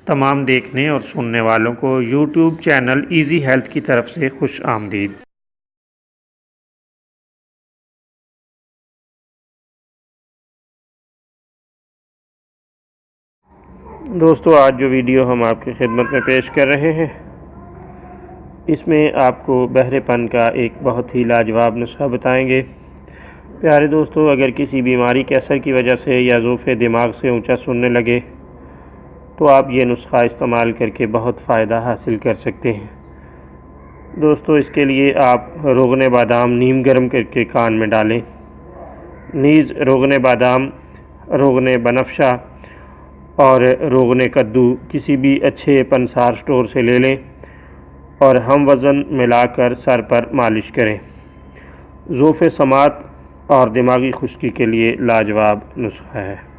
تمام دیکھنے اور سننے والوں کو یوٹیوب چینل ایزی ہیلتھ کی طرف سے خوش آمدید۔ دوستو، آج جو ویڈیو ہم آپ کی خدمت میں پیش کر رہے ہیں، اس میں آپ کو بہرے پن کا ایک بہت ہی لاجواب نسخہ بتائیں گے۔ پیارے دوستو، اگر کسی بیماری کے اثر کی وجہ سے یا ذوف دماغ سے اونچا سننے لگے تو آپ یہ نسخہ استعمال کر کے بہت فائدہ حاصل کر سکتے ہیں۔ دوستو، اس کے لیے آپ روغن بادام نیم گرم کر کے کان میں ڈالیں، نیز روغن بادام، روغن بنفشہ اور روغن کدو کسی بھی اچھے پنسار سٹور سے لے لیں اور ہم وزن ملا کر سر پر مالش کریں۔ ذوف سماعت اور دماغی خشکی کے لیے لاجواب نسخہ ہے۔